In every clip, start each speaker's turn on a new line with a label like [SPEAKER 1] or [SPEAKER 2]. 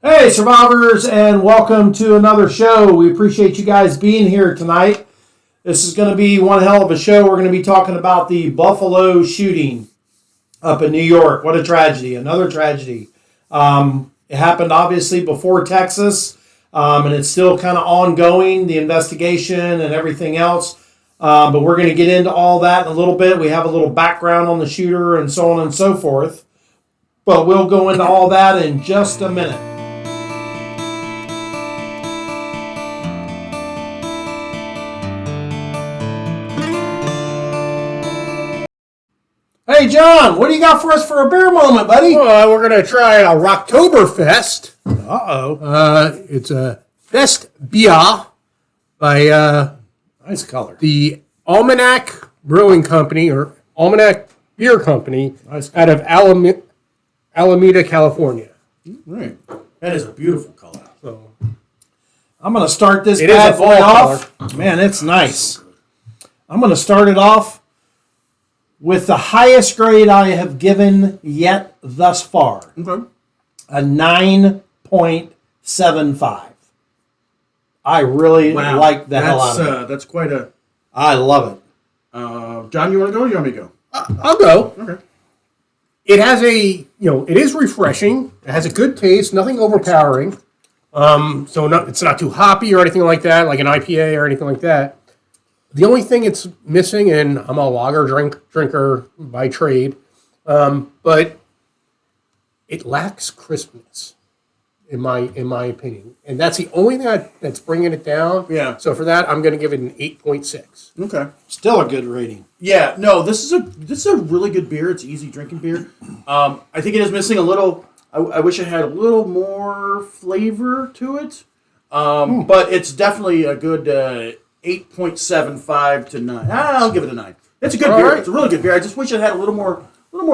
[SPEAKER 1] Hey, survivors, and welcome to another show. We appreciate you guys being here tonight. This is going to be one hell of a show. We're going to be talking about the Buffalo shooting up in New York. What a tragedy. Another tragedy. It happened obviously before Texas, and it's still kind of ongoing, the investigation and everything else. But we're going to get into all that in a little bit. We have a little background on the shooter and so on and so forth. But we'll go into all that in just a minute. Hey, John, what do you got for us for a beer moment, buddy?
[SPEAKER 2] Well, we're going to try a Rocktoberfest.
[SPEAKER 1] Uh-oh.
[SPEAKER 2] It's a Best Bier by
[SPEAKER 1] Nice color.
[SPEAKER 2] the Almanac Brewing Company, or Almanac Beer Company,
[SPEAKER 1] Nice.
[SPEAKER 2] out of Alameda, California.
[SPEAKER 3] Right. That is a beautiful color.
[SPEAKER 2] So
[SPEAKER 1] I'm going to start this
[SPEAKER 2] It is
[SPEAKER 1] bad
[SPEAKER 2] a
[SPEAKER 1] boy
[SPEAKER 2] fall
[SPEAKER 1] off. Man, it's nice. I'm going to start it off with the highest grade I have given yet thus far.
[SPEAKER 3] Okay.
[SPEAKER 1] A 9.75. I really like the hell out of it.
[SPEAKER 3] That's quite a...
[SPEAKER 1] I love it.
[SPEAKER 3] John, you want to go or you want me to go?
[SPEAKER 2] I'll go.
[SPEAKER 3] Okay.
[SPEAKER 2] It has it is refreshing. It has a good taste, nothing overpowering. It's not too hoppy or anything like that, like an IPA or anything like that. The only thing it's missing, and I'm a lager drinker by trade, but it lacks crispness, in my opinion, and that's the only thing that's bringing it down.
[SPEAKER 3] Yeah.
[SPEAKER 2] So for that, I'm going to give it an 8.6.
[SPEAKER 3] Okay.
[SPEAKER 1] Still a good rating.
[SPEAKER 3] Yeah, no, this is a really good beer. It's easy drinking beer. I think it is missing a little... I wish it had a little more flavor to it, but it's definitely a good 8.75 to 9. I'll give it a 9. It's a good beer.
[SPEAKER 2] Right.
[SPEAKER 3] It's a really good beer. I just wish it had a little more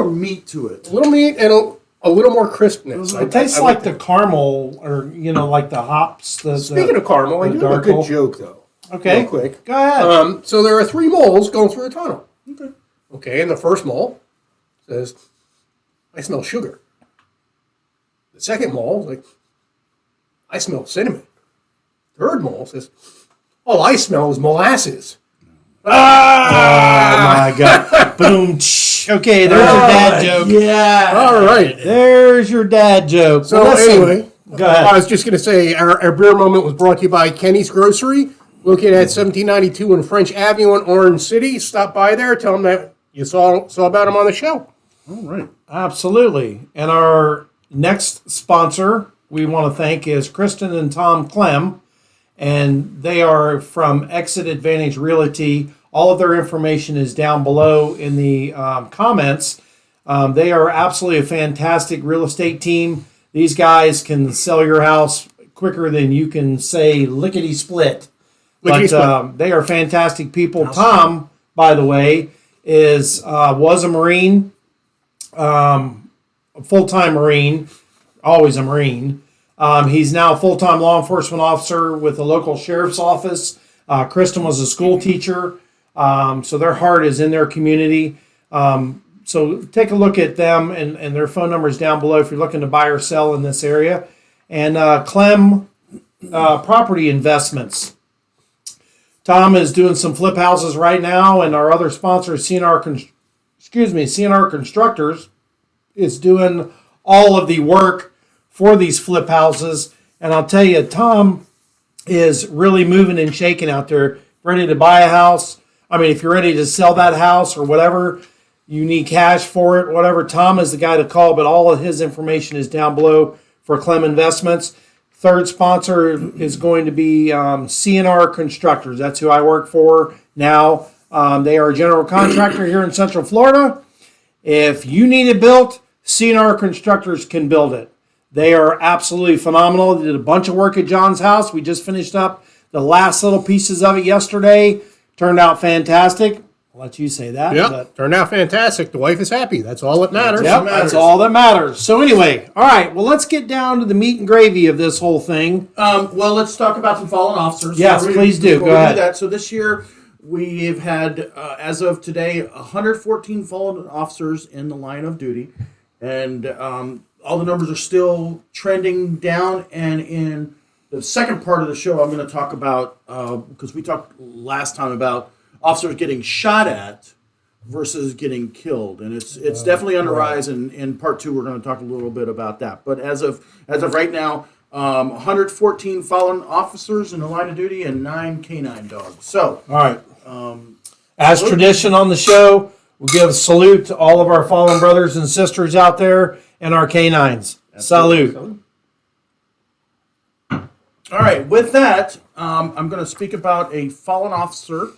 [SPEAKER 3] meat to it.
[SPEAKER 2] A little meat and a little more crispness.
[SPEAKER 1] It tastes like the caramel, or, like the hops.
[SPEAKER 2] Speaking of caramel, I do have a good joke, though.
[SPEAKER 1] Okay.
[SPEAKER 2] Real quick.
[SPEAKER 1] Go ahead.
[SPEAKER 2] So there are 3 moles going through a tunnel.
[SPEAKER 3] Okay.
[SPEAKER 2] Okay, and the first mole says, I smell sugar. The second mole is like, I smell cinnamon. Third mole says, all I smell is molasses.
[SPEAKER 1] Oh my God. Boom. Okay, there's your dad joke.
[SPEAKER 3] Yeah.
[SPEAKER 2] All right.
[SPEAKER 1] There's your dad joke.
[SPEAKER 2] So
[SPEAKER 1] Well, listen,
[SPEAKER 2] anyway,
[SPEAKER 1] go ahead.
[SPEAKER 2] I was just going to say our beer moment was brought to you by Kenny's Grocery, located at 1792 in French Avenue in Orange City. Stop by there. Tell them that you saw about them on the show.
[SPEAKER 3] All right.
[SPEAKER 1] Absolutely. And our next sponsor we want to thank is Kristen and Tom Clem, and they are from Exit Advantage Realty. All of their information is down below in the comments. They are absolutely a fantastic real estate team. These guys can sell your house quicker than you can say lickety-split. But they are fantastic people. Tom, by the way, was a Marine, a full-time Marine, always a Marine. He's now a full-time law enforcement officer with the local sheriff's office. Kristen was a school teacher, so their heart is in their community. So take a look at them, and their phone number is down below if you're looking to buy or sell in this area. And Clem Property Investments. Tom is doing some flip houses right now, and our other sponsor, CNR Constructors, is doing all of the work for these flip houses. And I'll tell you, Tom is really moving and shaking out there, ready to buy a house. I mean, if you're ready to sell that house or whatever, you need cash for it, whatever, Tom is the guy to call, but all of his information is down below for Clem Investments. Third sponsor is going to be CNR Constructors. That's who I work for now. They are a general contractor here in Central Florida. If you need it built, CNR Constructors can build it. They are absolutely phenomenal. They did a bunch of work at John's house. We just finished up the last little pieces of it yesterday. Turned out fantastic. I'll let you say that.
[SPEAKER 2] Yeah,
[SPEAKER 1] but
[SPEAKER 2] turned out fantastic. The wife is happy. That's all that matters.
[SPEAKER 1] Yep, that's all that matters. So anyway, all right, well, let's get down to the meat and gravy of this whole thing.
[SPEAKER 3] Well, let's talk about some fallen officers.
[SPEAKER 1] Yes, please do. Go ahead.
[SPEAKER 3] So this year, we've had, as of today, 114 fallen officers in the line of duty. And all the numbers are still trending down. And in the second part of the show, I'm going to talk about, because we talked last time about officers getting shot at versus getting killed, and it's definitely on the rise. And in part two, we're going to talk a little bit about that. But as of right now, 114 fallen officers in the line of duty and 9 canine dogs. So,
[SPEAKER 1] all right. As tradition on the show, we'll give a salute to all of our fallen brothers and sisters out there and our canines. Salute.
[SPEAKER 3] All right. With that, I'm going to speak about a fallen officer.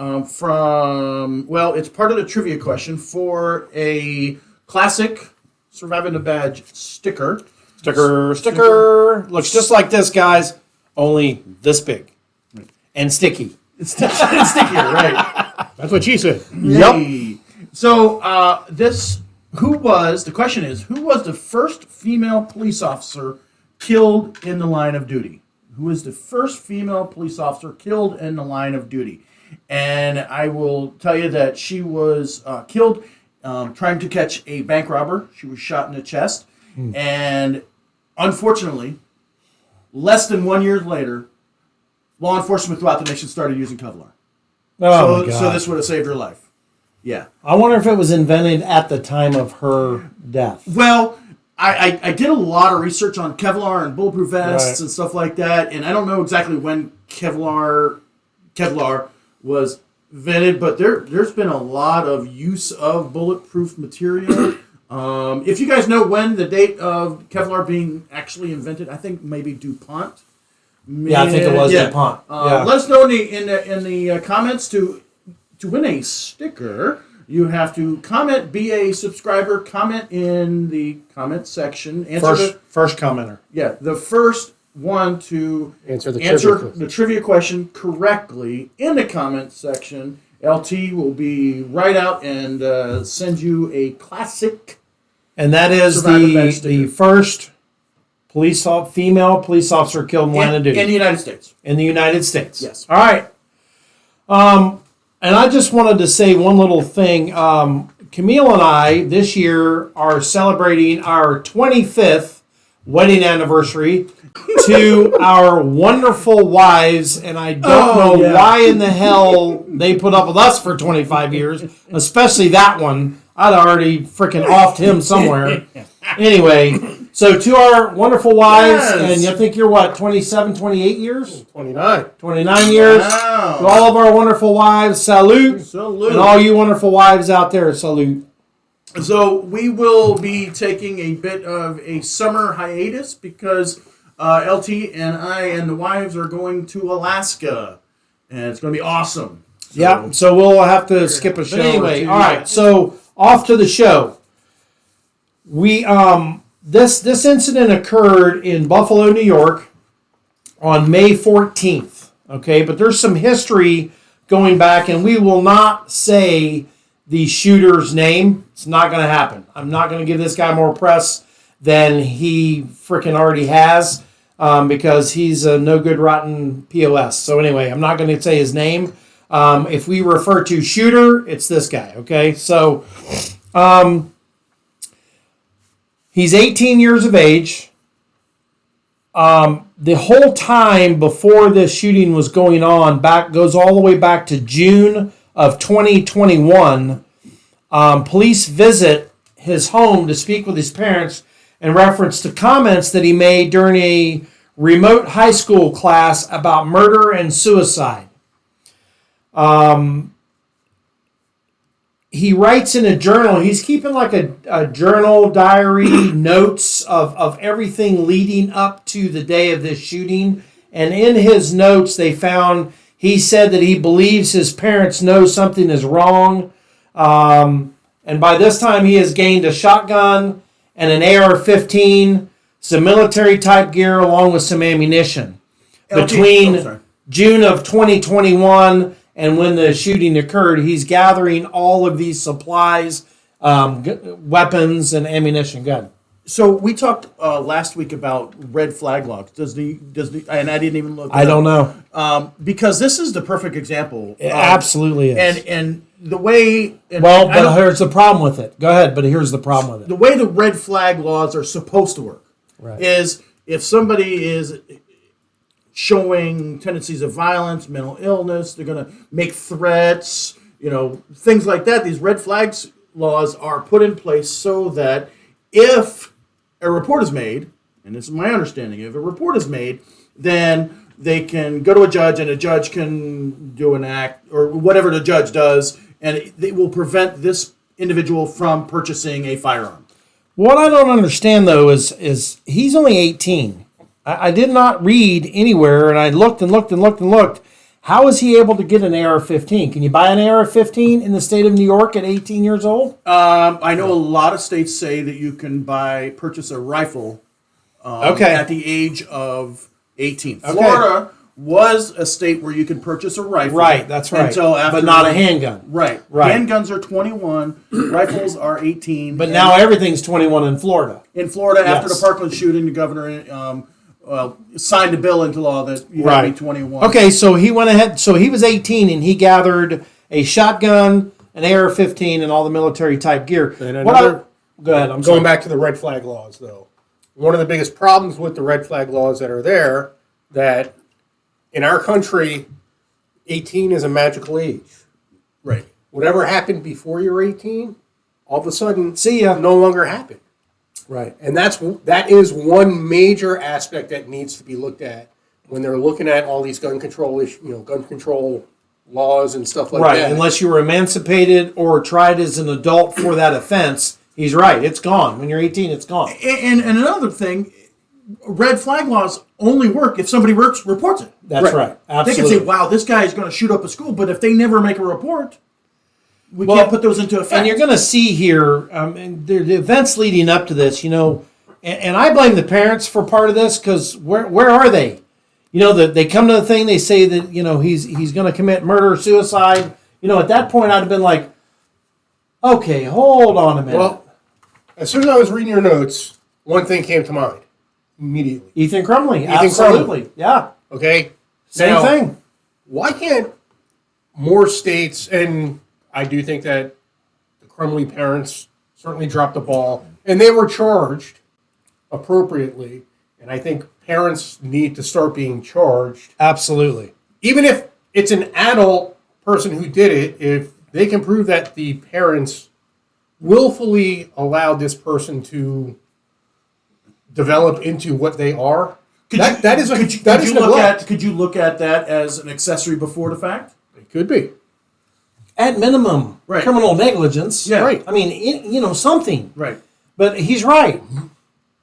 [SPEAKER 3] It's part of the trivia question for a classic Surviving the Badge sticker.
[SPEAKER 1] Sticker. Looks just like this, guys, only this big and sticky.
[SPEAKER 3] It's stickier, right?
[SPEAKER 2] That's what she said.
[SPEAKER 1] Yep.
[SPEAKER 3] So the question is, who was the first female police officer killed in the line of duty? Who was the first female police officer killed in the line of duty? And I will tell you that she was killed trying to catch a bank robber. She was shot in the chest. And unfortunately, less than 1 year later, law enforcement throughout the nation started using Kevlar.
[SPEAKER 1] Oh, my God.
[SPEAKER 3] So this would have saved her life. Yeah.
[SPEAKER 1] I wonder if it was invented at the time of her death.
[SPEAKER 3] Well, I did a lot of research on Kevlar and bulletproof vests and stuff like that, and I don't know exactly when Kevlar was invented, but there's been a lot of use of bulletproof material. If you guys know when the date of Kevlar being actually invented, I think maybe DuPont.
[SPEAKER 1] Yeah, I think it was DuPont.
[SPEAKER 3] Let us know in the comments to win a sticker. You have to comment, be a subscriber, comment in the comment section.
[SPEAKER 1] First commenter.
[SPEAKER 3] Yeah, the first one to
[SPEAKER 2] Answer
[SPEAKER 3] the trivia question correctly in the comment section. LT will be right out and send you a classic.
[SPEAKER 1] And that is the first female police officer killed in line of duty.
[SPEAKER 3] In the United States.
[SPEAKER 1] In the United States.
[SPEAKER 3] Yes.
[SPEAKER 1] All right. And I just wanted to say one little thing. Camille and I this year are celebrating our 25th wedding anniversary to our wonderful wives, and I don't know why in the hell they put up with us for 25 years, especially that one. I'd already freaking offed him somewhere. Anyway, so to our wonderful wives, and you think you're what, 27, 28 years?
[SPEAKER 2] 29.
[SPEAKER 1] 29 years.
[SPEAKER 3] Wow.
[SPEAKER 1] To all of our wonderful wives, salute.
[SPEAKER 3] Salute.
[SPEAKER 1] And all you wonderful wives out there, salute.
[SPEAKER 3] So we will be taking a bit of a summer hiatus because LT and I and the wives are going to Alaska, and it's going to be awesome.
[SPEAKER 1] So we'll have to skip a show. But anyway, all right. So off to the show. We this incident occurred in Buffalo, New York, on May 14th. Okay, but there's some history going back, and we will not say the shooter's name. It's not going to happen. I'm not going to give this guy more press than he freaking already has, because he's a no good rotten POS. So anyway, I'm not going to say his name. If we refer to shooter, it's this guy. Okay, so he's 18 years of age. The whole time before this shooting was going on, goes all the way back to June of 2021. Police visit his home to speak with his parents in reference to comments that he made during a remote high school class about murder and suicide. He writes in a journal. He's keeping like a journal diary, notes of everything leading up to the day of this shooting. And in his notes, he said that he believes his parents know something is wrong. And by this time, he has gained a shotgun and an AR-15, some military-type gear, along with some ammunition. Between June of 2021 and when the shooting occurred, he's gathering all of these supplies, weapons, and ammunition. Good.
[SPEAKER 3] So we talked last week about red flag laws. And I didn't even look.
[SPEAKER 1] I don't know.
[SPEAKER 3] Because this is the perfect example.
[SPEAKER 1] It absolutely is.
[SPEAKER 3] And the way.
[SPEAKER 1] Well, but here's the problem with it. Go ahead, but here's the problem with it.
[SPEAKER 3] The way the red flag laws are supposed to work is if somebody is showing tendencies of violence, mental illness, they're going to make threats, things like that. These red flags laws are put in place so that if a report is made, and this is my understanding, if a report is made, then they can go to a judge and a judge can do an act or whatever the judge does, and it will prevent this individual from purchasing a firearm.
[SPEAKER 1] What I don't understand, though, is he's only 18. I did not read anywhere, and I looked and looked and looked and looked. How is he able to get an AR-15? Can you buy an AR-15 in the state of New York at 18 years old?
[SPEAKER 3] I know a lot of states say that you can purchase a rifle at the age of 18.
[SPEAKER 1] Okay.
[SPEAKER 3] Florida was a state where you can purchase a rifle.
[SPEAKER 1] Right, that's right.
[SPEAKER 3] Until after,
[SPEAKER 1] but not a handgun.
[SPEAKER 3] Right. Handguns are 21. Rifles are 18.
[SPEAKER 1] But now everything's 21 in Florida.
[SPEAKER 3] In Florida, after the Parkland shooting, the governor signed a bill into law that you had to be 21.
[SPEAKER 1] Okay, so he went ahead. So he was 18 and he gathered a shotgun, an AR-15, and all the military type gear.
[SPEAKER 2] And
[SPEAKER 1] go ahead. I'm
[SPEAKER 2] going back to the red flag laws, though. One of the biggest problems with the red flag laws that are there, that in our country, 18 is a magical age.
[SPEAKER 3] Right.
[SPEAKER 2] Whatever happened before you're 18, all of a sudden,
[SPEAKER 1] See ya.
[SPEAKER 2] no longer happened.
[SPEAKER 1] Right.
[SPEAKER 2] And that is one major aspect that needs to be looked at when they're looking at all these gun control laws and stuff like that.
[SPEAKER 1] Right. Unless you were emancipated or tried as an adult for that offense, he's right. It's gone. When you're 18, it's gone.
[SPEAKER 3] And another thing, red flag laws only work if somebody reports it.
[SPEAKER 1] That's right. Absolutely.
[SPEAKER 3] They can say, wow, this guy is going to shoot up a school, but if they never make a report, we can't put those into effect.
[SPEAKER 1] And you're going to see here, the events leading up to this, and I blame the parents for part of this because where are they? They come to the thing, they say that, he's going to commit murder or suicide. At that point, I'd have been like, okay, hold on a minute.
[SPEAKER 2] Well, as soon as I was reading your notes, one thing came to mind immediately.
[SPEAKER 1] Ethan Crumley.
[SPEAKER 2] Ethan
[SPEAKER 1] Absolutely.
[SPEAKER 2] Crumley.
[SPEAKER 1] Yeah.
[SPEAKER 2] Okay?
[SPEAKER 1] Same thing.
[SPEAKER 2] Why can't more states, and I do think that the Crumley parents certainly dropped the ball, and they were charged appropriately, and I think parents need to start being charged.
[SPEAKER 1] Absolutely.
[SPEAKER 2] Even if it's an adult person who did it, if they can prove that the parents willfully allowed this person to develop into what they are,
[SPEAKER 3] Could you look at that as an accessory before the fact?
[SPEAKER 2] It could be.
[SPEAKER 1] At minimum,
[SPEAKER 3] Right.
[SPEAKER 1] criminal negligence.
[SPEAKER 3] Yeah.
[SPEAKER 2] Right.
[SPEAKER 1] I mean, something.
[SPEAKER 3] Right.
[SPEAKER 1] But he's right.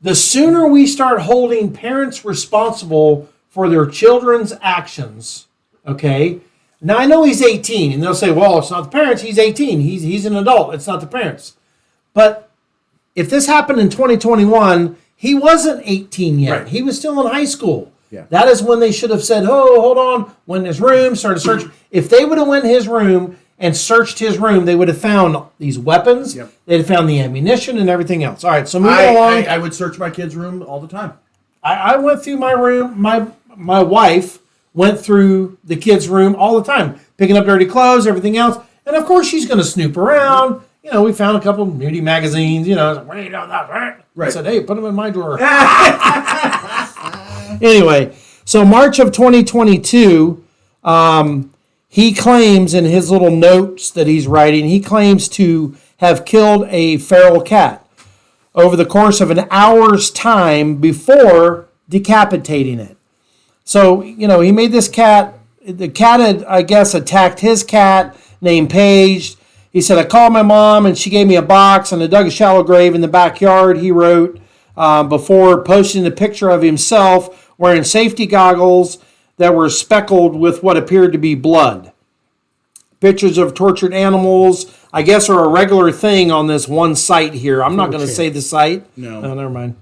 [SPEAKER 1] The sooner we start holding parents responsible for their children's actions, okay? Now, I know he's 18, and they'll say, well, it's not the parents. He's 18. He's an adult. It's not the parents. But if this happened in 2021, he wasn't 18 yet.
[SPEAKER 3] Right.
[SPEAKER 1] He was still in high school.
[SPEAKER 3] Yeah.
[SPEAKER 1] That is when they should have said, oh, hold on, went in his room, started searching. If they would have went in his room and searched his room, they would have found these weapons.
[SPEAKER 3] Yep.
[SPEAKER 1] They'd have found the ammunition and everything else. All right, so moving along.
[SPEAKER 3] I would search my kid's room all the time.
[SPEAKER 1] I went through my room. My wife went through the kids' room all the time, picking up dirty clothes, everything else. And of course, she's going to snoop around. We found a couple of nudie magazines. Wait on that, right? I said, hey, put them in my drawer. Anyway, so March of 2022, he claims in his little notes that he's writing, he claims to have killed a feral cat over the course of an hour's time before decapitating it. So, he made this cat. The cat had, I guess, attacked his cat named Paige. He said, I called my mom and she gave me a box and I dug a shallow grave in the backyard, he wrote, before posting a picture of himself wearing safety goggles that were speckled with what appeared to be blood. Pictures of tortured animals, I guess, are a regular thing on this one site here. I'm not going to say the site.
[SPEAKER 3] No.
[SPEAKER 1] Never mind.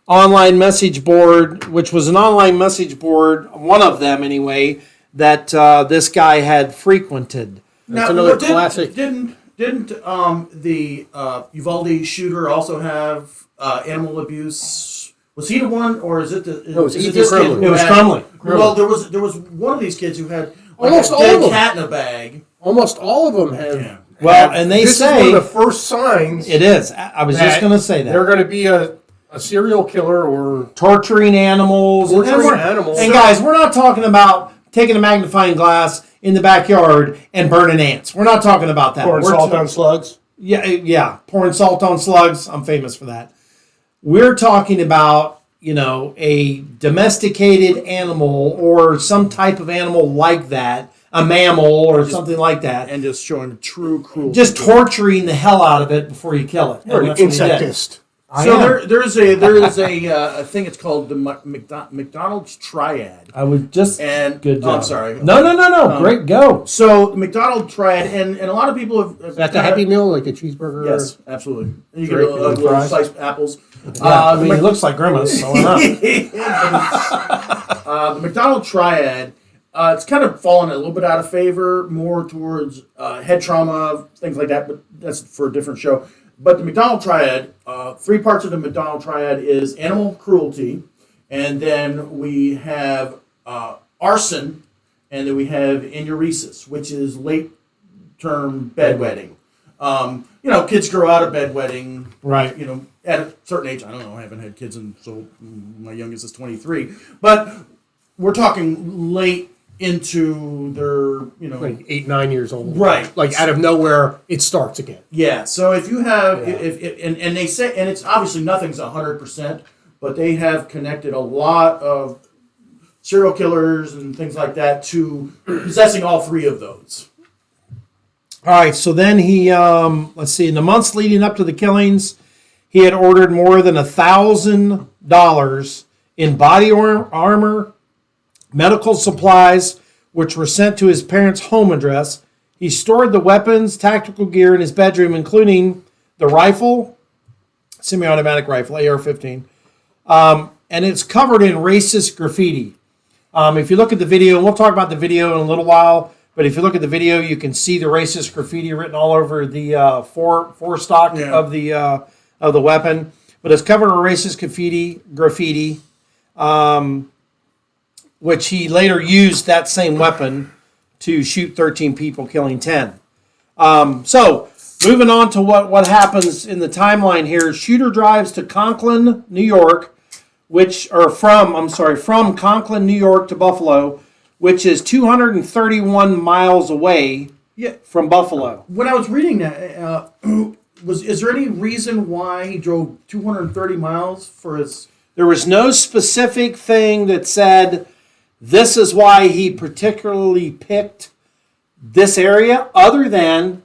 [SPEAKER 1] Online message board, which was an online message board, one of them anyway, that this guy had frequented.
[SPEAKER 2] That's another classic.
[SPEAKER 3] Didn't the Uvalde shooter also have animal abuse? Was he the one, or is it the?
[SPEAKER 2] No, it was
[SPEAKER 3] is
[SPEAKER 2] Ethan
[SPEAKER 3] this kid
[SPEAKER 2] Crumley.
[SPEAKER 3] who
[SPEAKER 1] It was
[SPEAKER 3] had-
[SPEAKER 1] Crumley.
[SPEAKER 3] Well, there was one of these kids who had
[SPEAKER 2] Almost
[SPEAKER 3] a
[SPEAKER 2] all of
[SPEAKER 3] dead
[SPEAKER 2] them.
[SPEAKER 3] cat in a bag
[SPEAKER 2] almost all of them have.
[SPEAKER 3] Yeah.
[SPEAKER 1] Well, and they
[SPEAKER 2] this
[SPEAKER 1] say
[SPEAKER 2] is one of the first signs.
[SPEAKER 1] it is. I was just going to say that
[SPEAKER 2] they're going to be a serial killer or
[SPEAKER 1] torturing animals. And guys, we're not talking about taking a magnifying glass in the backyard and burning ants. We're not talking about that.
[SPEAKER 2] pouring salt on slugs.
[SPEAKER 1] Yeah, pouring salt on slugs. I'm famous for that. We're talking about, a domesticated animal or some type of animal like that, a mammal or something like that,
[SPEAKER 3] And just showing true cruelty.
[SPEAKER 1] just torturing the hell out of it before you kill it.
[SPEAKER 2] You're
[SPEAKER 1] And
[SPEAKER 2] an
[SPEAKER 1] that's what he did.
[SPEAKER 2] insectist.
[SPEAKER 3] there is a thing. It's called the McDonald's Triad.
[SPEAKER 1] I would just
[SPEAKER 3] And
[SPEAKER 1] good job.
[SPEAKER 3] I'm sorry.
[SPEAKER 1] No. Great, go.
[SPEAKER 3] So the McDonald's Triad, and a lot of people have.
[SPEAKER 2] Is that the Happy Meal, like a cheeseburger?
[SPEAKER 3] Yes, absolutely. And you get
[SPEAKER 2] Drink and
[SPEAKER 3] little
[SPEAKER 2] fries?
[SPEAKER 3] sliced apples.
[SPEAKER 1] I mean, it looks like Grimace, so why not?
[SPEAKER 3] The McDonald's Triad, it's kind of fallen a little bit out of favor, more towards head trauma, things like that, but that's for a different show. But the McDonald's Triad, 3 parts of the McDonald's Triad is animal cruelty, and then we have arson, and then we have enuresis, which is late-term bedwetting. Kids grow out of bedwetting.
[SPEAKER 1] Right.
[SPEAKER 3] At a certain age. I don't know. I haven't had kids, and so my youngest is 23. But we're talking late into their,
[SPEAKER 2] Like 8, 9 years old.
[SPEAKER 3] Right.
[SPEAKER 2] Like out of nowhere, it starts again.
[SPEAKER 3] Yeah. So if you have, and they say, and it's obviously nothing's 100%, but they have connected a lot of serial killers and things like that to possessing all 3 of those.
[SPEAKER 1] All right, so then he, let's see, in the months leading up to the killings, he had ordered more than $1,000 in body armor, medical supplies, which were sent to his parents' home address. He stored the weapons, tactical gear in his bedroom, including the rifle, semi-automatic rifle, AR-15, and it's covered in racist graffiti. If you look at the video, and we'll talk about the video in a little while, but if you look at the video, you can see the racist graffiti written all over the forestock of the weapon. But it's covered in racist graffiti, which he later used that same weapon to shoot 13 people, killing 10. So moving on to what happens in the timeline here. Shooter drives to Conklin, New York, from Conklin, New York to Buffalo, which is 231 miles away from Buffalo.
[SPEAKER 3] When I was reading that, is there any reason why he drove 230 miles for his?
[SPEAKER 1] There was no specific thing that said this is why he particularly picked this area, other than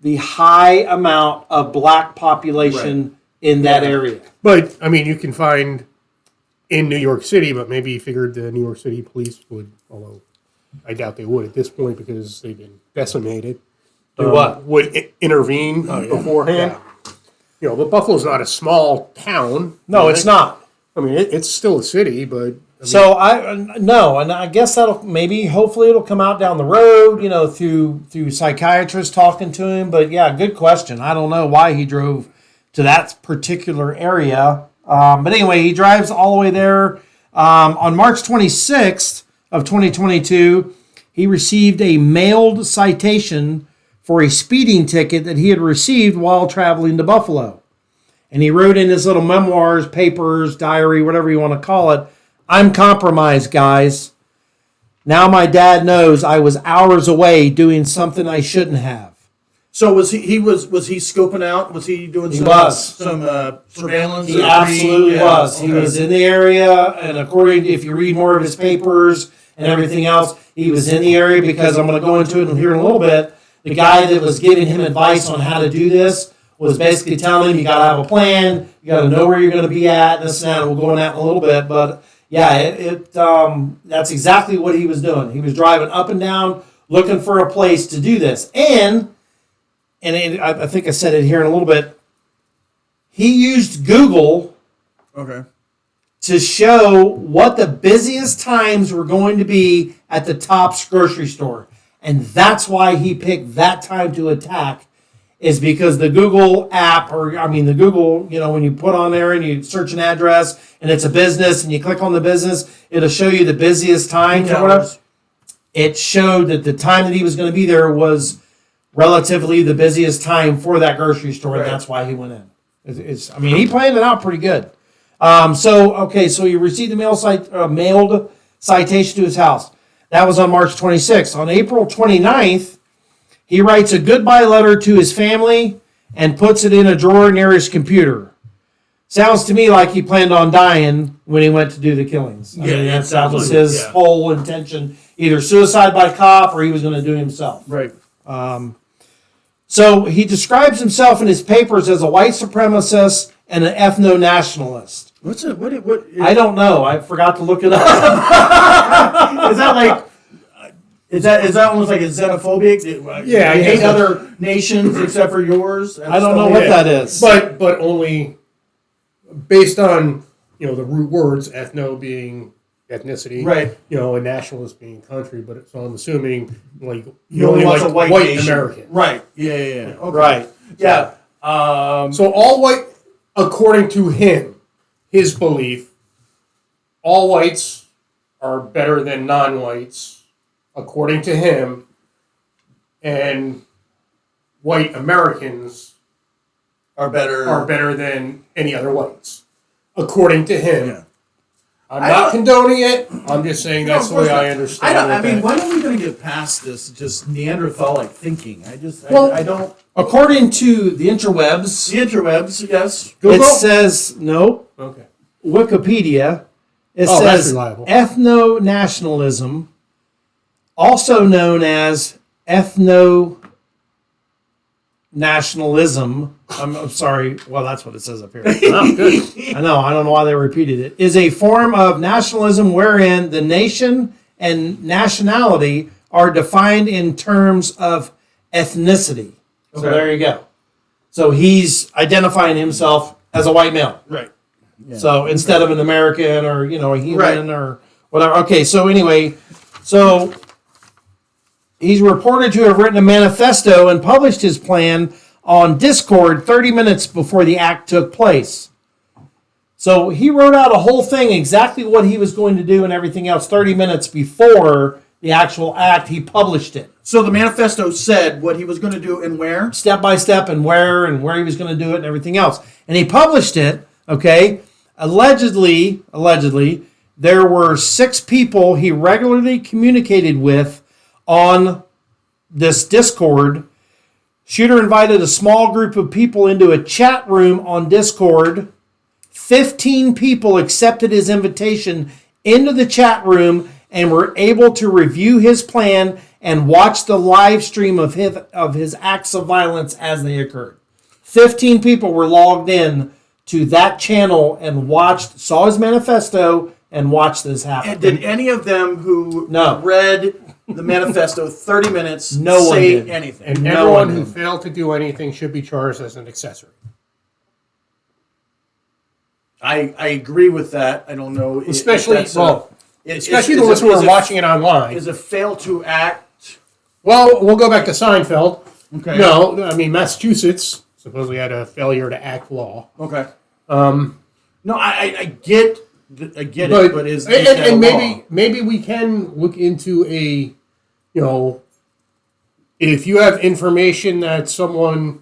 [SPEAKER 1] the high amount of black population in that area.
[SPEAKER 2] But, I mean, you can find in New York City, but maybe he figured the New York City police would, although I doubt they would at this point because they've been decimated.
[SPEAKER 1] Do what?
[SPEAKER 2] Would intervene beforehand.
[SPEAKER 1] Yeah.
[SPEAKER 2] But Buffalo's not a small town.
[SPEAKER 1] No, it's not.
[SPEAKER 2] I mean, it's still a city, but...
[SPEAKER 1] So and I guess hopefully it'll come out down the road, through psychiatrists talking to him. But yeah, good question. I don't know why he drove to that particular area. But anyway, he drives all the way there. On March 26th of 2022, he received a mailed citation for a speeding ticket that he had received while traveling to Buffalo. And he wrote in his little memoirs, papers, diary, whatever you want to call it, "I'm compromised, guys. Now my dad knows I was hours away doing something I shouldn't have."
[SPEAKER 3] So was he scoping out? Was he doing some surveillance?
[SPEAKER 1] He absolutely was. He was in the area, and if you read more of his papers and everything else, he was in the area because I'm going to go into it here in a little bit. The guy that was giving him advice on how to do this was basically telling him, you got to have a plan, you got to know where you're going to be at, this and that. We'll go on that in a little bit, but yeah, that's exactly what he was doing. He was driving up and down looking for a place to do this. And I think I said it here in a little bit, he used Google to show what the busiest times were going to be at the Tops grocery store. And that's why he picked that time to attack, is because the Google app, the Google, when you put on there and you search an address and it's a business and you click on the business, it'll show you the busiest times or whatever. it showed that the time that he was going to be there was relatively the busiest time for that grocery store, and that's why he went in. I mean, he planned it out pretty good. So he received the mailed citation to his house. That was on March 26th. On April 29th, he writes a goodbye letter to his family and puts it in a drawer near his computer. Sounds to me like he planned on dying when he went to do the killings. I mean, that was his whole intention. Either suicide by cop or he was going to do it himself.
[SPEAKER 3] Right.
[SPEAKER 1] So he describes himself in his papers as a white supremacist and an ethno-nationalist.
[SPEAKER 3] What's it? What?
[SPEAKER 1] I don't know. I forgot to look it up.
[SPEAKER 3] Is that like? Is that almost like a xenophobic?
[SPEAKER 2] Yeah,
[SPEAKER 3] you hate other nations except for yours.
[SPEAKER 1] I don't know what that is.
[SPEAKER 2] But only based on the root words, ethno being ethnicity,
[SPEAKER 3] right?
[SPEAKER 2] And nationalist being country. But so I'm assuming like
[SPEAKER 3] you only want
[SPEAKER 2] like
[SPEAKER 3] a white
[SPEAKER 2] American,
[SPEAKER 3] right? Yeah. Okay.
[SPEAKER 1] Right.
[SPEAKER 3] Yeah.
[SPEAKER 2] So all white, according to him, his belief, all whites are better than non-whites. According to him, and white Americans
[SPEAKER 3] are better
[SPEAKER 2] than any other whites. According to him.
[SPEAKER 3] Yeah.
[SPEAKER 2] I'm not condoning it. I'm just saying that's the way I understand it.
[SPEAKER 3] I mean, when are we going to get past this just Neanderthal-like thinking? I don't...
[SPEAKER 1] According to the interwebs...
[SPEAKER 3] The interwebs, yes.
[SPEAKER 1] Google? It says, no.
[SPEAKER 2] Okay.
[SPEAKER 1] Wikipedia. It
[SPEAKER 2] says
[SPEAKER 1] says ethno-nationalism, also known as ethno-nationalism. I'm sorry. Well, that's what it says up here.
[SPEAKER 2] Oh, good.
[SPEAKER 1] I know. I don't know why they repeated it. Is a form of nationalism wherein the nation and nationality are defined in terms of ethnicity. So there you go. So he's identifying himself as a white male.
[SPEAKER 3] Right.
[SPEAKER 1] Yeah. So instead of an American or, a human or whatever. Okay, so anyway, he's reported to have written a manifesto and published his plan on Discord 30 minutes before the act took place. So he wrote out a whole thing, exactly what he was going to do and everything else, 30 minutes before the actual act. He published it.
[SPEAKER 3] So the manifesto said what he was going to do and where?
[SPEAKER 1] Step by step and where he was going to do it and everything else. And he published it, okay? Allegedly, there were 6 people he regularly communicated with on this Discord. Shooter invited a small group of people into a chat room on Discord. 15 people accepted his invitation into the chat room and were able to review his plan and watch the live stream of his acts of violence as they occurred. 15 people were logged in to that channel and saw his manifesto and watched this happen.
[SPEAKER 3] And did any of them who read the manifesto 30 minutes say anything?
[SPEAKER 2] And everyone who failed to do anything should be charged as an accessory.
[SPEAKER 3] I agree with that. I don't know.
[SPEAKER 2] Especially the ones who are watching it online.
[SPEAKER 3] Is a fail to act?
[SPEAKER 2] Well, we'll go back to Seinfeld.
[SPEAKER 3] Okay.
[SPEAKER 2] No, I mean, Massachusetts supposedly had a failure to act law.
[SPEAKER 3] Okay. No, I get it, but is that
[SPEAKER 2] and
[SPEAKER 3] law?
[SPEAKER 2] maybe we can look into if you have information that someone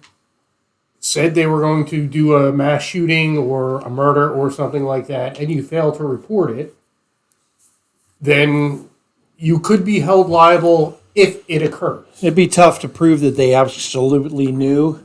[SPEAKER 2] said they were going to do a mass shooting or a murder or something like that, and you fail to report it, then you could be held liable if it occurs.
[SPEAKER 1] It'd be tough to prove that they absolutely knew,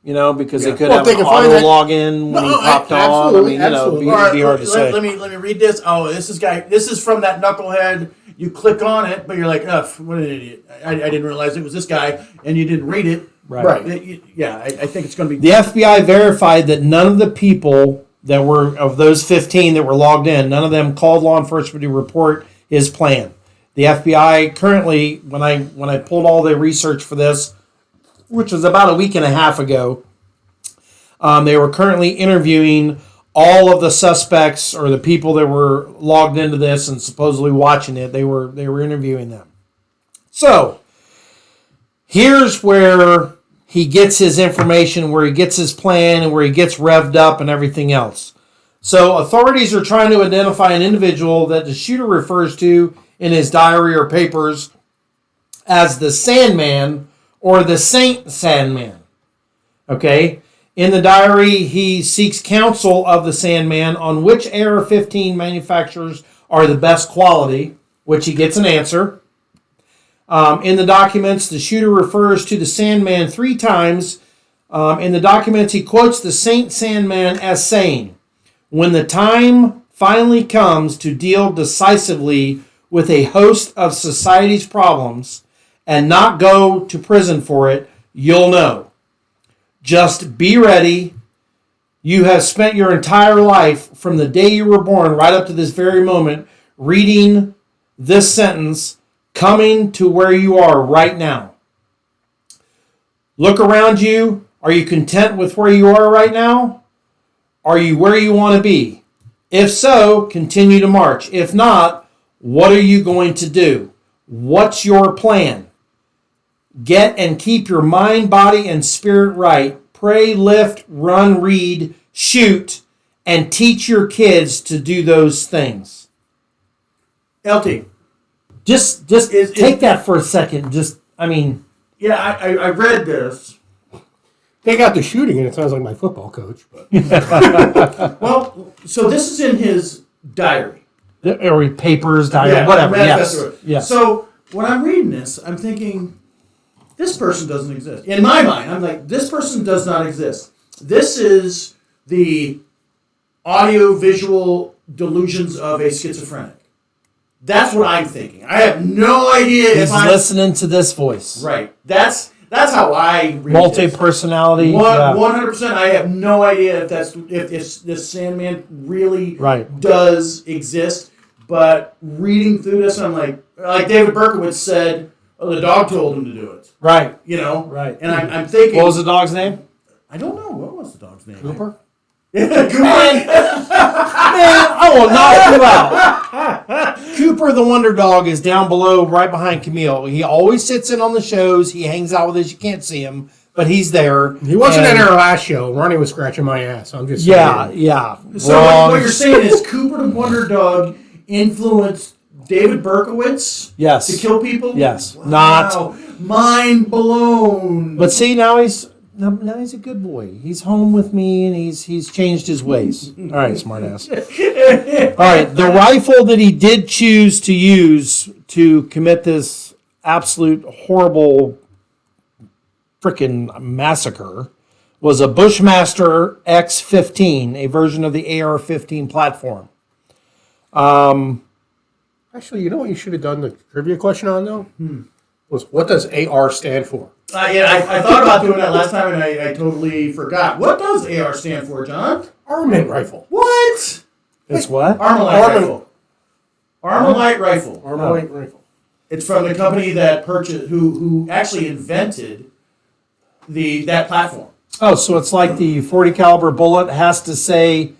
[SPEAKER 1] because they could
[SPEAKER 2] Well,
[SPEAKER 1] have
[SPEAKER 2] they
[SPEAKER 1] an
[SPEAKER 2] can
[SPEAKER 1] auto
[SPEAKER 2] find that-
[SPEAKER 1] login when he popped on. I mean,
[SPEAKER 2] absolutely.
[SPEAKER 1] it'd be hard to say.
[SPEAKER 3] Let me read this. Oh, this is from that knucklehead. You click on it, but you're like, what an idiot. I didn't realize it was this guy, and you didn't read it.
[SPEAKER 1] Right.
[SPEAKER 3] I think it's going to be...
[SPEAKER 1] The FBI verified that none of the people that were, of those 15 that were logged in, none of them called law enforcement to report his plan. The FBI currently, when I pulled all the research for this, which was about a week and a half ago, they were currently interviewing all of the suspects or the people that were logged into this and supposedly watching it. They were interviewing them. So here's where he gets his information, where he gets his plan, and where he gets revved up and everything else. So authorities are trying to identify an individual that the shooter refers to in his diary or papers as the Sandman or the Saint Sandman. Okay? In the diary, he seeks counsel of the Sandman on which AR-15 manufacturers are the best quality, which he gets an answer. In the documents, the shooter refers to the Sandman 3 times. In the documents, he quotes the Saint Sandman as saying, "When the time finally comes to deal decisively with a host of society's problems and not go to prison for it, you'll know. Just be ready. You have spent your entire life from the day you were born right up to this very moment reading this sentence, coming to where you are right now. Look around you. Are you content with where you are right now? Are you where you want to be? If so, continue to march. If not, what are you going to do? What's your plan? Get and keep your mind, body, and spirit right. Pray, lift, run, read, shoot, and teach your kids to do those things."
[SPEAKER 3] LT.
[SPEAKER 1] Just take that for a second.
[SPEAKER 3] Yeah, I read this.
[SPEAKER 2] Take out the shooting, and it sounds like my football coach. But
[SPEAKER 3] Well, so this is in his diary.
[SPEAKER 1] Or papers, diary, whatever.
[SPEAKER 3] Manifesto.
[SPEAKER 1] Yes.
[SPEAKER 3] So when I'm reading this, I'm thinking, this person doesn't exist. In my mind, I'm like, this person does not exist. This is the audio-visual delusions of a schizophrenic. That's what I'm thinking. I have no idea
[SPEAKER 1] He's listening to this voice.
[SPEAKER 3] Right. That's how I read
[SPEAKER 1] Multi-personality.
[SPEAKER 3] 100%. I have no idea if this Sandman really does exist. But reading through this, I'm like David Berkowitz said, "Oh, the dog told him to do it."
[SPEAKER 1] Right.
[SPEAKER 3] You know.
[SPEAKER 1] Right.
[SPEAKER 3] And I'm thinking,
[SPEAKER 1] what was the dog's name?
[SPEAKER 3] I don't know. What was the dog's name?
[SPEAKER 2] Cooper?
[SPEAKER 3] Yeah, Cooper.
[SPEAKER 1] Man, I will knock you out. Cooper the Wonder Dog is down below, right behind Camille. He always sits in on the shows. He hangs out with us. You can't see him, but he's there.
[SPEAKER 2] He wasn't in our last show. Ronnie was scratching my ass. I'm just
[SPEAKER 1] Yeah.
[SPEAKER 3] So what you're saying is Cooper the Wonder Dog influenced David Berkowitz to kill people?
[SPEAKER 1] Yes.
[SPEAKER 3] Wow.
[SPEAKER 1] Not.
[SPEAKER 3] Mind blown.
[SPEAKER 1] But see, now he's a good boy. He's home with me, and he's changed his ways. All right, smartass. All right, the rifle that he did choose to use to commit this absolute horrible frickin' massacre was a Bushmaster X15, a version of the AR-15 platform.
[SPEAKER 2] Actually, you know what you should have done the trivia question on, though? Was what does AR stand for?
[SPEAKER 3] I thought about doing that last time, and I totally forgot. What does AR stand for, John?
[SPEAKER 2] Armament rifle.
[SPEAKER 3] What?
[SPEAKER 1] It's what?
[SPEAKER 3] Armalite rifle. Armalite rifle.
[SPEAKER 2] Armalite rifle.
[SPEAKER 3] It's from the company that purchased, who actually invented that platform.
[SPEAKER 1] Oh, so it's like the 40 caliber bullet has to say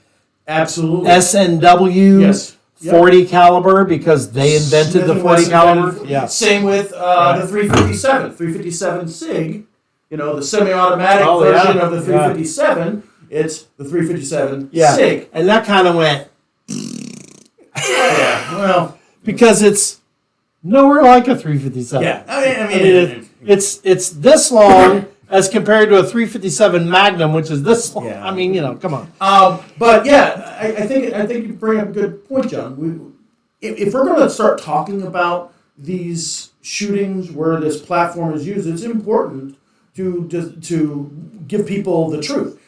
[SPEAKER 3] Absolutely.
[SPEAKER 1] SNW.
[SPEAKER 3] Yes.
[SPEAKER 1] 40 caliber because they invented the 40 caliber.
[SPEAKER 3] Yeah. Same with the 357. 357 SIG, the semi-automatic version of the 357. It's the 357 SIG.
[SPEAKER 1] And that kind of went.
[SPEAKER 3] Yeah. Well,
[SPEAKER 1] because it's nowhere like a 357.
[SPEAKER 3] Yeah. I mean
[SPEAKER 1] it's this long as compared to a 357 Magnum, which is this long.
[SPEAKER 3] Yeah.
[SPEAKER 1] I mean, come on.
[SPEAKER 3] But yeah, I think you bring up a good point, John. If we're going to start talking about these shootings where this platform is used, it's important to give people the truth.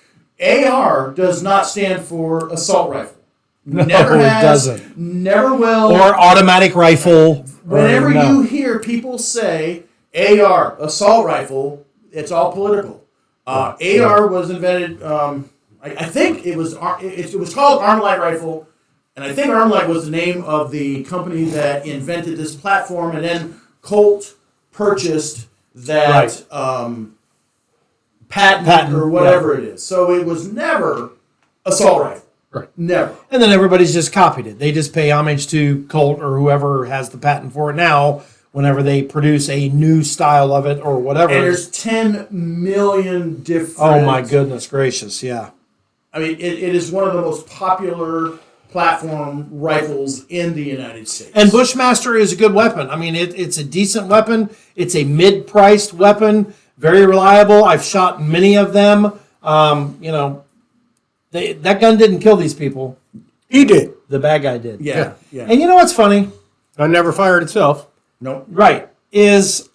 [SPEAKER 3] AR does not stand for assault rifle. Never
[SPEAKER 1] it
[SPEAKER 3] has,
[SPEAKER 1] doesn't.
[SPEAKER 3] Never will.
[SPEAKER 1] Or automatic rifle.
[SPEAKER 3] Whenever you hear people say AR, assault rifle, it's all political. AR was invented. I think it was called Armalite rifle, and I think Armalite was the name of the company that invented this platform, and then Colt purchased that patent or whatever it is. So it was never assault rifle.
[SPEAKER 2] Right.
[SPEAKER 3] Never.
[SPEAKER 1] And then everybody's just copied it. They just pay homage to Colt or whoever has the patent for it now whenever they produce a new style of it or whatever.
[SPEAKER 3] And there's 10 million different...
[SPEAKER 1] Oh, my goodness gracious, yeah.
[SPEAKER 3] I mean, it is one of the most popular platform rifles in the United States.
[SPEAKER 1] And Bushmaster is a good weapon. I mean, it's a decent weapon. It's a mid-priced weapon, very reliable. I've shot many of them. That gun didn't kill these people.
[SPEAKER 2] He did.
[SPEAKER 1] The bad guy did.
[SPEAKER 3] Yeah.
[SPEAKER 1] And you know what's funny?
[SPEAKER 2] Gun never fired itself.
[SPEAKER 3] No.
[SPEAKER 1] Right. Is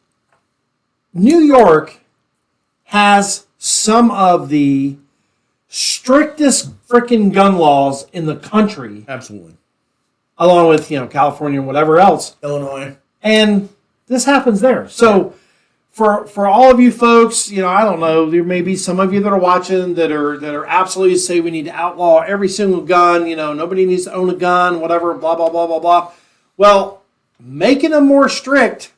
[SPEAKER 1] New York has some of the strictest freaking gun laws in the country,
[SPEAKER 3] Absolutely.
[SPEAKER 1] along with, California and whatever else.
[SPEAKER 3] Illinois.
[SPEAKER 1] And this happens there. So for all of you folks, I don't know, there may be some of you that are watching that are absolutely say we need to outlaw every single gun, nobody needs to own a gun, whatever, blah, blah, blah, blah, blah. Well, making them more strict,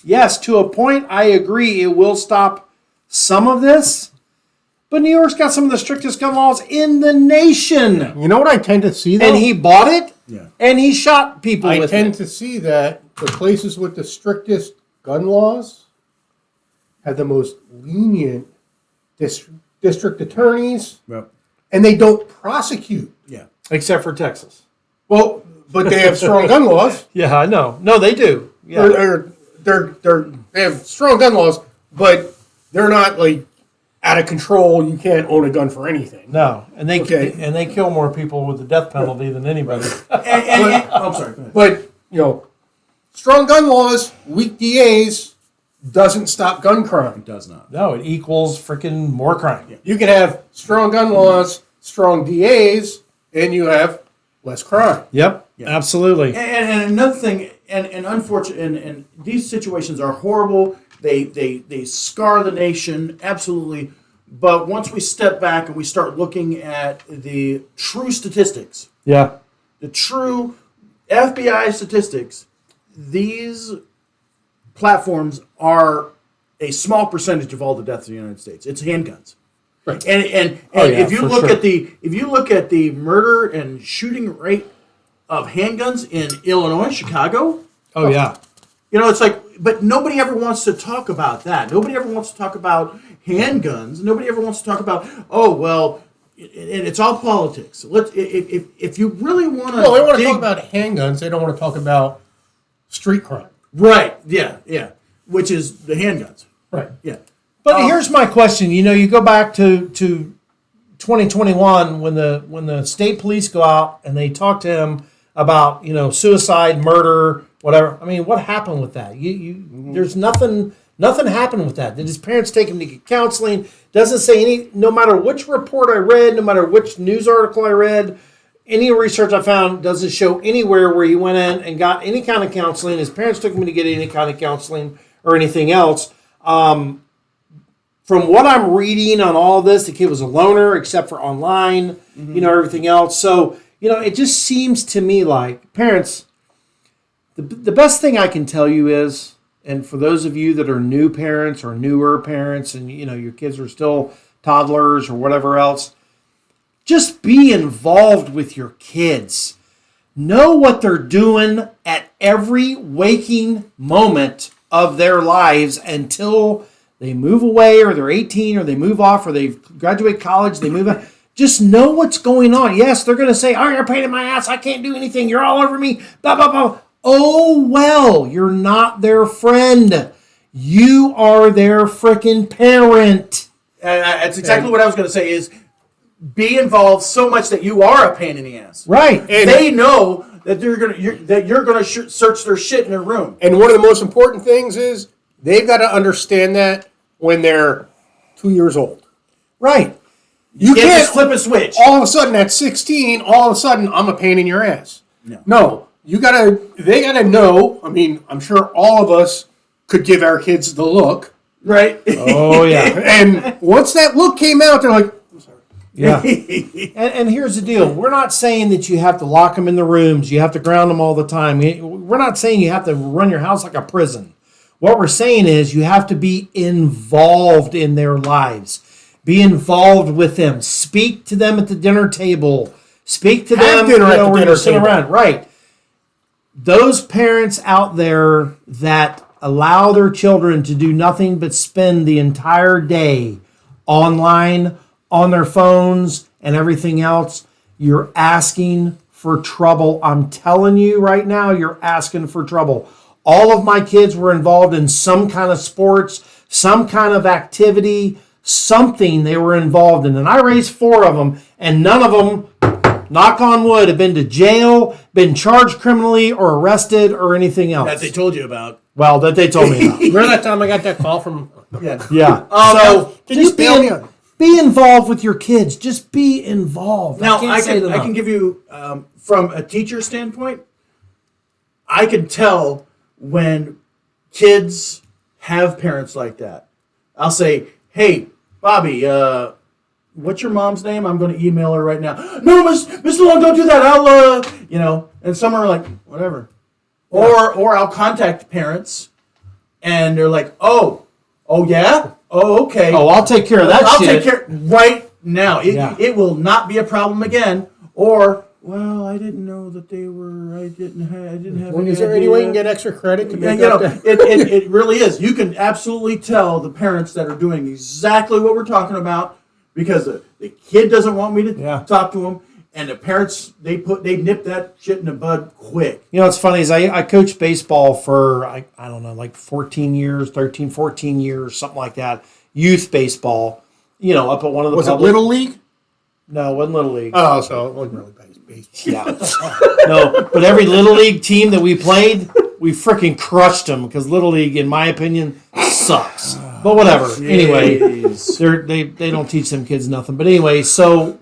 [SPEAKER 1] yes, to a point, I agree, it will stop some of this. But New York's got some of the strictest gun laws in the nation.
[SPEAKER 2] You know what I tend to see, though?
[SPEAKER 1] And he bought it,
[SPEAKER 3] Yeah.
[SPEAKER 1] and he shot people
[SPEAKER 2] I
[SPEAKER 1] with
[SPEAKER 2] tend
[SPEAKER 1] it.
[SPEAKER 2] to see that the places with the strictest gun laws have the most lenient district attorneys,
[SPEAKER 3] Yep.
[SPEAKER 2] and they don't prosecute.
[SPEAKER 3] Yeah.
[SPEAKER 1] Except for Texas.
[SPEAKER 2] Well, but they have strong gun laws.
[SPEAKER 1] Yeah, I know. No, they do. Yeah.
[SPEAKER 2] They have strong gun laws, but they're not like out of control. You can't own a gun for anything.
[SPEAKER 1] No, and they
[SPEAKER 2] Okay.
[SPEAKER 1] and they kill more people with the death penalty than anybody.
[SPEAKER 3] I'm sorry. Go ahead.
[SPEAKER 2] But strong gun laws, weak DAs doesn't stop gun crime.
[SPEAKER 3] It does not.
[SPEAKER 1] No, it equals freaking more crime.
[SPEAKER 2] You can have strong gun laws, strong DAs, and you have less crime.
[SPEAKER 1] Yep, absolutely.
[SPEAKER 3] And another thing, and unfortunate, and these situations are horrible. They scar the nation, absolutely. But once we step back and we start looking at the true statistics,
[SPEAKER 1] Yeah,
[SPEAKER 3] the true FBI statistics, these platforms are a small percentage of all the deaths in the United States. It's handguns.
[SPEAKER 2] Right.
[SPEAKER 3] And
[SPEAKER 1] Oh, yeah,
[SPEAKER 3] if you
[SPEAKER 1] for
[SPEAKER 3] look
[SPEAKER 1] sure.
[SPEAKER 3] if you look at the murder and shooting rate of handguns in Illinois, Chicago,
[SPEAKER 1] oh yeah.
[SPEAKER 3] it's like, but nobody ever wants to talk about that. Nobody ever wants to talk about handguns. Nobody ever wants to talk about, and it's all politics. If you really want to,
[SPEAKER 2] Well, they want to talk about handguns. They don't want to talk about street crime.
[SPEAKER 3] right, yeah, which is the handguns,
[SPEAKER 2] Right.
[SPEAKER 3] yeah.
[SPEAKER 1] But here's my question. You go back to 2021 when the state police go out and they talk to him about suicide, murder, whatever. I mean, what happened with that? There's nothing happened with that. Did his parents take him to get counseling? Doesn't say any. No matter which report I read, no matter which news article I read, any research I found doesn't show anywhere where he went in and got any kind of counseling. His parents took him to get any kind of counseling or anything else. From what I'm reading on all this, the kid was a loner except for online, everything else. So, it just seems to me like parents, the best thing I can tell you is, and for those of you that are new parents or newer parents and, your kids are still toddlers or whatever else, just be involved with your kids. Know what they're doing at every waking moment of their lives until they move away or they're 18 or they move off or they graduate college, they move out. Just know what's going on. Yes, they're going to say, oh, you're a pain in my ass. I can't do anything. You're all over me. Blah, blah, blah. Oh, well, you're not their friend. You are their freaking parent.
[SPEAKER 3] That's exactly what I was going to say is be involved so much that you are a pain in the ass.
[SPEAKER 1] Right.
[SPEAKER 3] And they know that you're going to search their shit in their room.
[SPEAKER 2] And one of the most important things is they've got to understand that when they're 2 years old.
[SPEAKER 1] Right.
[SPEAKER 3] You can't
[SPEAKER 2] can't
[SPEAKER 3] just flip a switch.
[SPEAKER 2] All of a sudden, at 16, all of a sudden, I'm a pain in your ass. No, they gotta know. I mean, I'm sure all of us could give our kids the look.
[SPEAKER 3] Right?
[SPEAKER 1] Oh, yeah.
[SPEAKER 2] And once that look came out, they're like, I'm sorry.
[SPEAKER 1] Yeah. And here's the deal. We're not saying that you have to lock them in the rooms. You have to ground them all the time. We're not saying you have to run your house like a prison. What we're saying is you have to be involved in their lives. Be involved with them. Speak to them at the dinner table. Speak to them
[SPEAKER 2] dinner at the
[SPEAKER 1] where
[SPEAKER 2] dinner
[SPEAKER 1] you sit
[SPEAKER 2] table.
[SPEAKER 1] around. Right. Those parents out there that allow their children to do nothing but spend the entire day online, on their phones, and everything else, you're asking for trouble. I'm telling you right now, you're asking for trouble. All of my kids were involved in some kind of sports, some kind of activity, something they were involved in. And I raised 4 of them, and none of them, knock on wood, have been to jail, been charged criminally, or arrested, or anything else.
[SPEAKER 3] That they told you about.
[SPEAKER 1] Well, that they told me about.
[SPEAKER 2] Remember that time I got that call from?
[SPEAKER 3] Yeah.
[SPEAKER 1] Yeah.
[SPEAKER 2] So can you
[SPEAKER 1] just
[SPEAKER 2] bail me on?
[SPEAKER 1] be involved with your kids. Just be involved.
[SPEAKER 3] Now,
[SPEAKER 1] can't
[SPEAKER 3] I
[SPEAKER 1] say it
[SPEAKER 3] can
[SPEAKER 1] enough.
[SPEAKER 3] give you, from a teacher standpoint, I can tell when kids have parents like that. I'll say, hey, Bobby, what's your mom's name? I'm going to email her right now. No, Mr. Long, don't do that. I'll, and some are like, whatever. Or I'll contact parents, and they're like, oh yeah? Oh, okay.
[SPEAKER 1] Oh, I'll take care of that
[SPEAKER 3] I'll
[SPEAKER 1] shit.
[SPEAKER 3] take care right now.
[SPEAKER 1] Yeah.
[SPEAKER 3] It will not be a problem again. Or, well, I didn't know that they were. I didn't have.
[SPEAKER 2] Well,
[SPEAKER 3] any
[SPEAKER 2] is there
[SPEAKER 3] idea.
[SPEAKER 2] any way you can get extra credit to
[SPEAKER 3] Yeah,
[SPEAKER 2] make up that?
[SPEAKER 3] it really is. You can absolutely tell the parents that are doing exactly what we're talking about because the kid doesn't want me to talk to him, and the parents they nip that shit in the bud quick.
[SPEAKER 1] You know what's funny is I coached baseball for, I don't know, like 14 years, years, something like that. Youth baseball, up at one of the
[SPEAKER 2] Was it
[SPEAKER 1] public-
[SPEAKER 2] Little League?
[SPEAKER 1] No, it wasn't Little League.
[SPEAKER 2] Oh, so it wasn't really baseball.
[SPEAKER 1] Yeah. No, but every Little League team that we played, we freaking crushed them because Little League, in my opinion, sucks. But whatever. Anyway, they don't teach them kids nothing. But anyway, so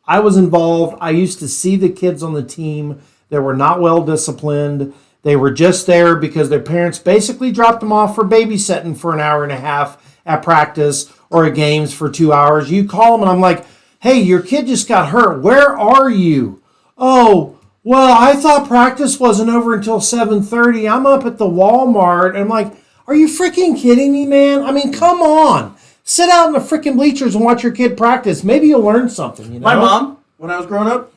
[SPEAKER 1] I was involved. I used to see the kids on the team that were not well disciplined. They were just there because their parents basically dropped them off for babysitting for an hour and a half at practice or at games for 2 hours. You call them and I'm like, hey, your kid just got hurt. Where are you? Oh, well, I thought practice wasn't over until 7:30. I'm up at the Walmart. And I'm like, are you freaking kidding me, man? I mean, come on. Sit out in the freaking bleachers and watch your kid practice. Maybe you'll learn something,
[SPEAKER 3] My mom, when I was growing up,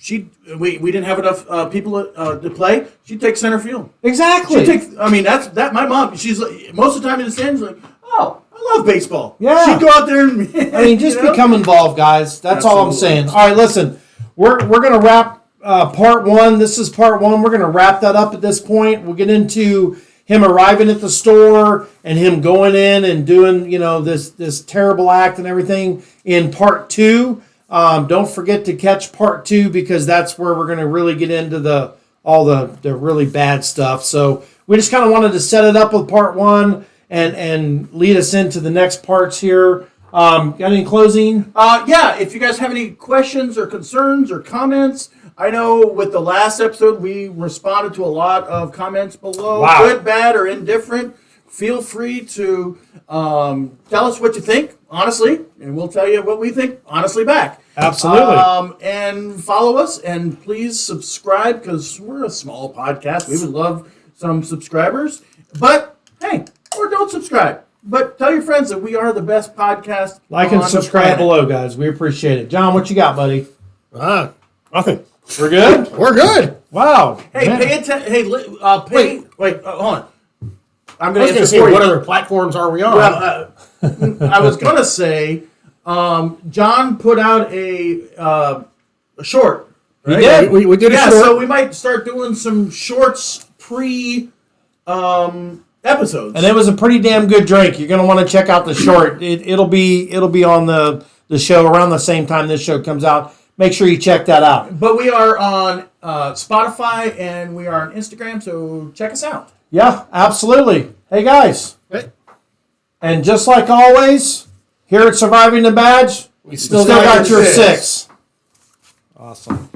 [SPEAKER 3] we didn't have enough people to play. She'd take center field.
[SPEAKER 1] Exactly.
[SPEAKER 3] That's my mom. She's like, most of the time in the stands, like, oh, I love baseball.
[SPEAKER 1] Yeah.
[SPEAKER 3] She'd go out there and
[SPEAKER 1] Just become involved, guys. That's all I'm
[SPEAKER 3] Absolutely.
[SPEAKER 1] saying. All right, listen, we're going to wrap part 1. This is part 1. We're going to wrap that up at this point. We'll get into him arriving at the store and him going in and doing, this terrible act and everything in part 2. Don't forget to catch part 2 because that's where we're going to really get into all the really bad stuff. So we just kind of wanted to set it up with part 1 and lead us into the next parts here. Got any closing?
[SPEAKER 3] if you guys have any questions or concerns or comments, I know with the last episode we responded to a lot of comments below,
[SPEAKER 1] Wow.
[SPEAKER 3] good, bad, or indifferent. Feel free to tell us what you think, honestly, and we'll tell you what we think, honestly, back.
[SPEAKER 1] Absolutely.
[SPEAKER 3] And follow us, and please subscribe because we're a small podcast. We would love some subscribers. But, hey, or don't subscribe. But tell your friends that we are the best podcast.
[SPEAKER 1] Like
[SPEAKER 3] on
[SPEAKER 1] and
[SPEAKER 3] the
[SPEAKER 1] subscribe
[SPEAKER 3] planet.
[SPEAKER 1] below, guys. We appreciate it. John, what you got, buddy?
[SPEAKER 2] Nothing.
[SPEAKER 1] We're good?
[SPEAKER 2] We're good.
[SPEAKER 1] Wow.
[SPEAKER 3] Hey,
[SPEAKER 1] Man.
[SPEAKER 3] pay attention. Hey, wait, hold on. I'm
[SPEAKER 2] I
[SPEAKER 3] going
[SPEAKER 2] was
[SPEAKER 3] to
[SPEAKER 2] going to say, what other platforms are we on?
[SPEAKER 3] Well, I was going to say, John put out a short.
[SPEAKER 1] He
[SPEAKER 3] Right?
[SPEAKER 1] did.
[SPEAKER 2] We did a
[SPEAKER 3] Yeah,
[SPEAKER 2] short.
[SPEAKER 3] so we might start doing some shorts episodes.
[SPEAKER 1] And it was a pretty damn good drink. You're going to want to check out the short. It'll be on the show around the same time this show comes out. Make sure you check that out.
[SPEAKER 3] But we are on Spotify and we are on Instagram, so check us out.
[SPEAKER 1] Yeah, absolutely. Hey, guys.
[SPEAKER 2] Hey,
[SPEAKER 1] And just like always, here at Surviving the Badge,
[SPEAKER 2] we
[SPEAKER 1] still got your 6. Awesome.